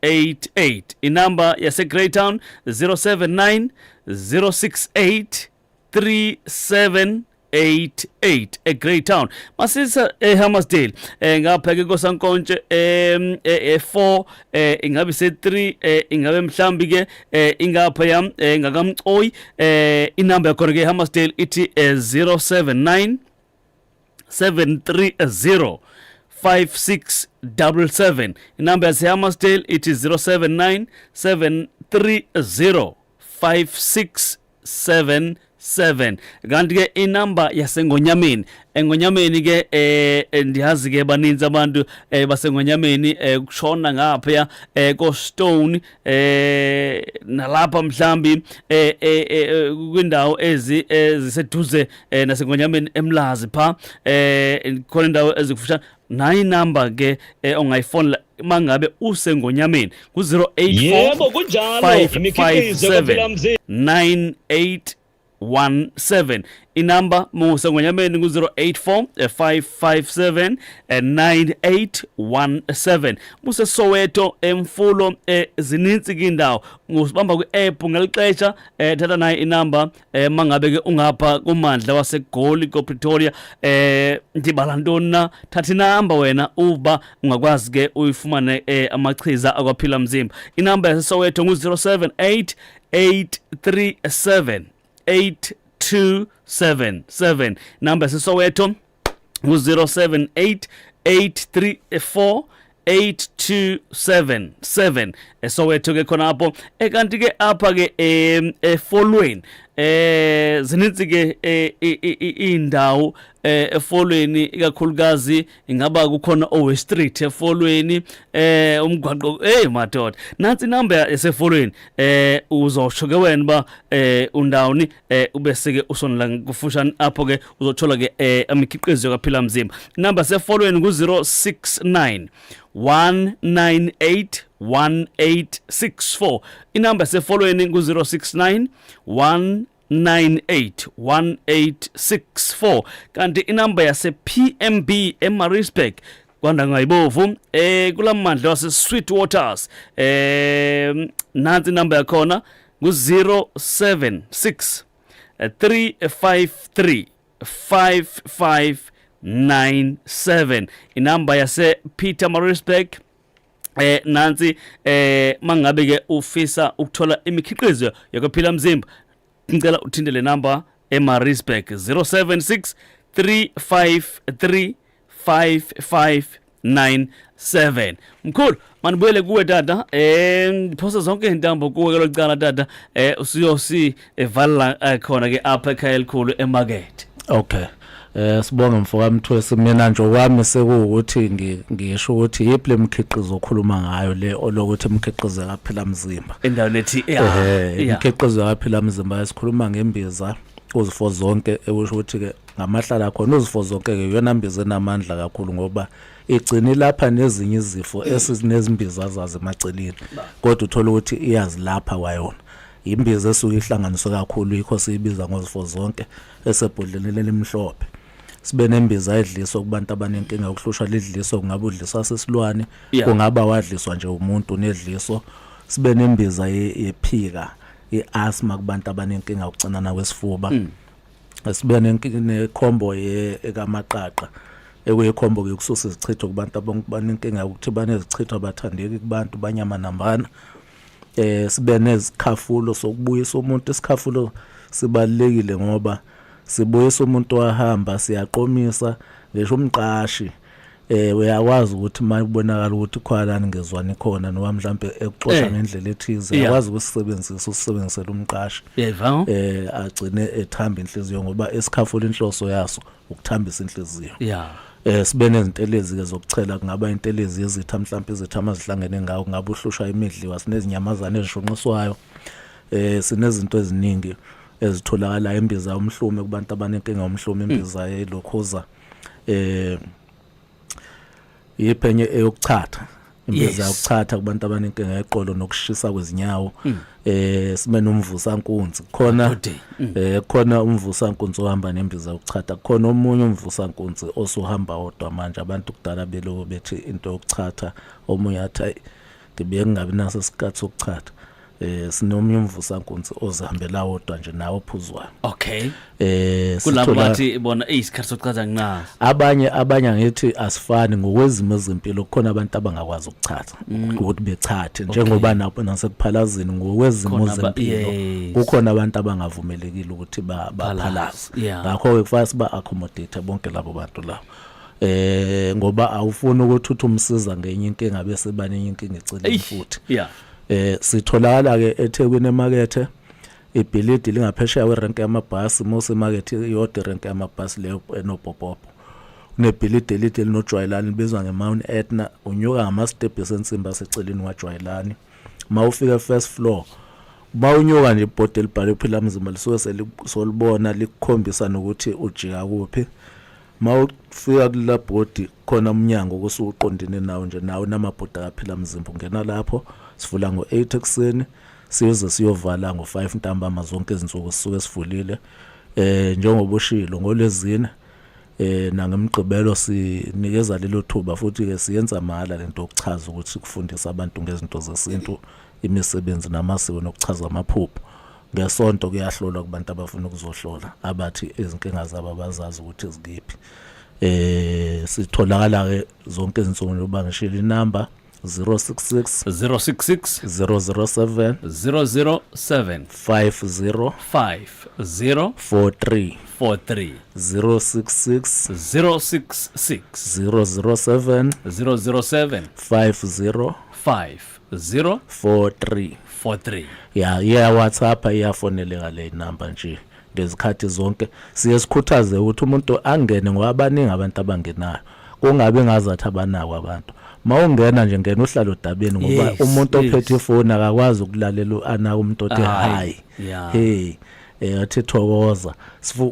788 inamba yaseGreytown 079 068 3788 eGreytown. Masisa eHammarsdale ngapha ke kosankontshe 4 ingabe se3 ingabe mhlambi ke ingapha yam ngakamcoyi inamba yakho ke eHammarsdale ithi 079 730 5677 inamba yaseHammarsdale ithi 079 730 5677 kanti ke inamba yaseNgonyameni eNgonyameni ke ndiyazi ke baninzi abantu baseNgonyameni kushona ngapha koStone nalapha mhlambi kwindawo eziseduze naseNgonyameni eMlazi pha khona indawo ezikufutshane nayi number ke ongayifona mangabe useNgonyameni ku084 yebo kunjalo imikhiqizo yakwaphila mzimba 9817 inamba museNgonyameni ku084 557 9817 muse Soweto Mfulo zininzi kindawo ngusibamba kwi-app ngelixesha thatha nayo inamba mangabe ke ungapha kumandla waseGoli koPretoria ndibala ntoni na thatha inamba wena uba ungakwazi ke uyifumane amachiza akwaphila mzimba. Inamba yaseSoweto ngu078 837 8277 number yaseSoweto ngu078 834 8277 eSoweto ke khona apho kanti ke apha ke efolweni zininzi ke indawo efolweni ikakhulukazi ingaba kukhona oWest Street efolweni umgwaqo madoda nansi inamba yasefolweni uzosho ke wena ba undawuni ubese ke usonla kufushane apho ke uzothola ke amikhiqizo yakwaphila mzimba. Inamba yasefolweni ku069 198 1864 inamba yasefolweni ku069 198 1864 kanti inamba yasePMB eMaritzburg kwanda ngayibovu kulamandla wase Sweet Waters nansi inamba yakhona ku076 353 5597 inamba yase Peter Maritzburg nansi mangabe ke ufisa ukuthola imikhiqizo yakwaphila mzimba ngicela uthindele number eMaritzburg 076 353 5597 086 mkhulu manibuyele kuwe tata phosa zonke intambo kuwe ke locala tata usiyosi evala khona ke apha ekhaya elikhulu emarket. Okay. Sibonga mfoka Mthwesi, mina nje wami sekuwukuthi ngisho ukuthi yiphi lemkhiqizo okhuluma ngayo le olokuthi imkhiqizo kaphila mzimba Endaweni ethi imkhiqizo kaphila mzimba esikhuluma ngembiza uzifo zonke ekusho ukuthi ke ngamahlala khona uzifo zonke ke yona mbiza enamandla kakhulu ngoba igcini lapha nezinye izifo esizinezimbiza zazo emaceleni kodwa uthola ukuthi iyazilapha kwayona. Imbiza esuke ihlanganiswe kakhulu yikho siyibiza ngozifo zonke esebhodleleni elimhlophe. Sibe nembiza edliswa kubantu abanenkinga yokuhlushwa lidliswa kungaba udliswa sesilwane kungaba wadliswa nje umuntu nedliso. Sibe nembiza yephika iasthma kubantu abanenkinga ukucinana kwesifuba. Sibe nekhombo ekamaqaqa ekuyikhombo yokususa izichitho kubantu abanenkinga ukuthi banezichitho abathandeki kubantu banyama nambana. Sibe nezikhafulo sokubuyisa umuntu. Isikhafulo sibalekile ngoba sibuyisa umuntu wahamba siyaqomisa ngisho umqashi uyakwazi ukuthi mayibonakala ukuthi khwalani ngezwani khona noma mhlambe ekuxoxa ngendlela ethize uyakwazi ukusebenzisa usebenzisela umqashi agcine ethamba inhliziyo ngoba isikhafulo inhloso yaso ukuthambisa inhliziyo. Sibe nezintelezi ke zokuchela kungaba intelezi yezitha mhlambe izitha amazihlangene ngawo kungaba uhlushwa imidliwa sinezinyamazana ezishonqiswayo. Sinezinto eziningi ezitholakala embiza umhlume kubantu abanenkinga umhlume imbiza yelokhoza yiphenye eyokuchatha imbiza yokuchatha kubantu abanenkinga yeqolo nokushisa kwezinyawo. Sibe nomvusankunzi khona umvusankunzi ohamba nembiza yokuchatha khona omunye umvusankunzi osuhamba odwa manje abantu kudala belo bethi into yokuchatha omunye athi ngibe ngingabi naso isikhathi sokuchatha. Sinomnye umvusankunzi ozihambela wodwa nje nawo ophuzwayo. Okay. Kulabo bathi bona isikhathi sokuchatha nginazo. Abanye ngithi asifani ngokwezimo ezempilo kukhona abantu abangakwazi ukuchatha ukuthi bechathe njengoba nasekuphalazini ngokwezimo ezempilo kukhona abantu abangavumelekile ukuthi baphalaze. Ngakho ke kufanele siba accommodate bonke labo bantu labo. Ngoba awufuni ukuthi umsiza ngenye inkinga bese banenye inkinga eceleni futhi. Sitholakala ke eThekwini emakethe ibhilidi lingaphesheya kwerenke yamabhasi mose market iyodwa irenke yamabhasi leyo enopopopo. Kunebhilidi elide linojwayelani libizwa ngeMount Etna unyuka ngama-step esensimba seceleni kwajwayelani. Mawufika first floor bawunyuka nje ibhodi elibhalwe phila mzimba lisuke solibona likukhombisa nokuthi ujika kuphi. Mawufika kula bhodi khona umnyango kusuqondene nawo nje nawo namabhodi akaphila mzimba ungena lapho. Sivula ngo-8 ekseni siyoze siyovala ngo-5 ntambama zonke izinsuku sisuke sivulile. Njengoba ushilo ngolezine nangemgqibelo sinikeza lelo thuba futhi ke siyenza mahala lento yokuchaza ukuthi kufundisa abantu ngezinto zesintu imisebenzi namasiko nokuchaza amaphupho. Ngesonto kuyahlolwa kubantu abafuna ukuzohlola abathi izinkinga zabo abazazi ukuthi zikiphi. Sitholakala ke zonke izinsuku loba ngishilo inamba 066 007 50 43 066 007 50 43. WhatsApp iyafoneleka le number nje ngezikhathi zonke. Siyesikhuthaze ukuthi umuntu angene ngoba abaningi abantu abangenayo kungabe ngazathi abanako abantu. Mawungena nje ngena uhlalo odabeni ngoba umuntu ophethe ifoni akakwazi ukulalela anaka umuntu othi hi athi thokoza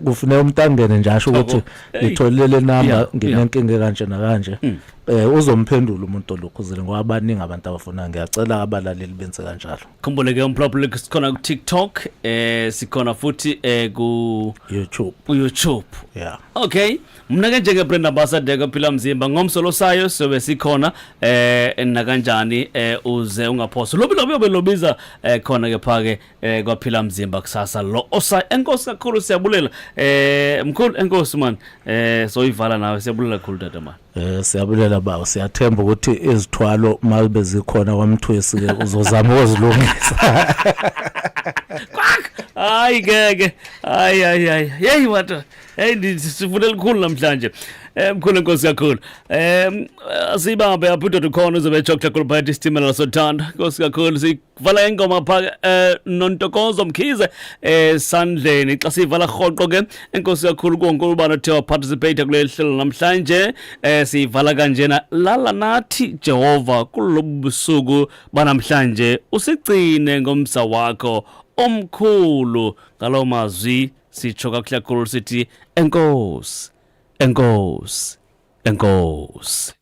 kufanele umuntu angene nje asho ukuthi ngitholele namba nginenkinga kanje nakanje uzomphendula umuntu olokhuzile ngoba abaningi abantu abafuna. Ngiyacela abalaleli benze kanjalo. Khumbule ke umpublic sikhona ku TikTok sikhona futhi ku YouTube. Okay, mina ke njenge brand ambassador kaphila mzimba ngomsolo sayo sobe sikhona nakanjani uze ungaphosa lobiza khona ke phake kwaphila mzimba kusasa lo osa enkosi kakhulu siyabulela mkhulu enkosi man soyivala nawe siyabulela kakhulu tata man. Siyabulela bawo siyathemba ukuthi izithwalo malibe zikhona kwaMthwesi ke uzozama ukuzilungisa. Hayi ngeke hayi hey wathi hey sifuna elikhulu namhlanje mkhulu nkosi kakhulu. Asibambe aphudo khona uzobe chocolate kuliphatha istimela lasothanda. Nkosi kakhulu sivala ingoma pha nontokozo Mkhize sandleni xa sivala rhoqo ke enkosi kakhulu konke ubani othe participate kuleli hlelo namhlanje sivala kanjena lala nathi Jehova kulobusuku banamhlanje usigcine ngomsa wakho omkhulu ngalo mazwi sitsho kakuhle kakhulu sithi enkosi enkosi enkosi.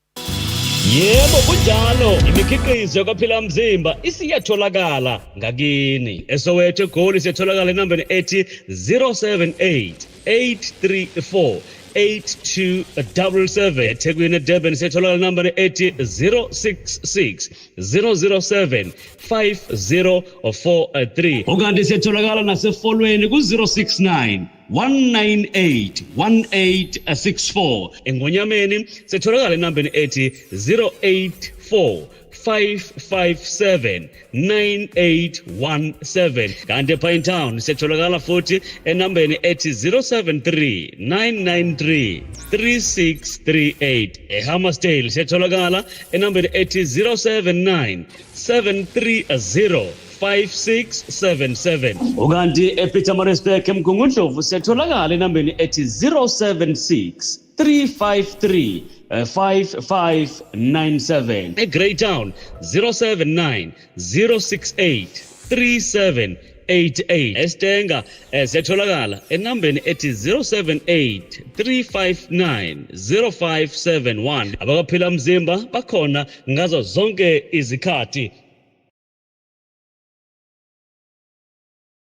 Yebo kunjalo imikhiqizo yakwaphila mzimba isiyatholakala ngakini eSoweto eGoli siyatholakala enambeni ethi 078 834 8277 eThekwini eDurban siyatholakala enambeni ethi 066 007 5043 ukanti siyatholakala nasefolweni ku-069 198 1864 engonyameni siyatholakala enambeni ethi 084 557 9817 kanti ePine Town siyatholakala futhi enambeni ethi 073 993 3638 eHammersdale siyatholakala enambeni ethi 079 730 5677 ukanti ePietermaritzburg eMgungundlovu siyatholakala enambeni ethi 076 353 5597 eGreytown 079 068 3788 eStenga siyatholakala enambeni ethi 078 359 0571 abakaphila mzimba bakhona ngazo zonke izikhathi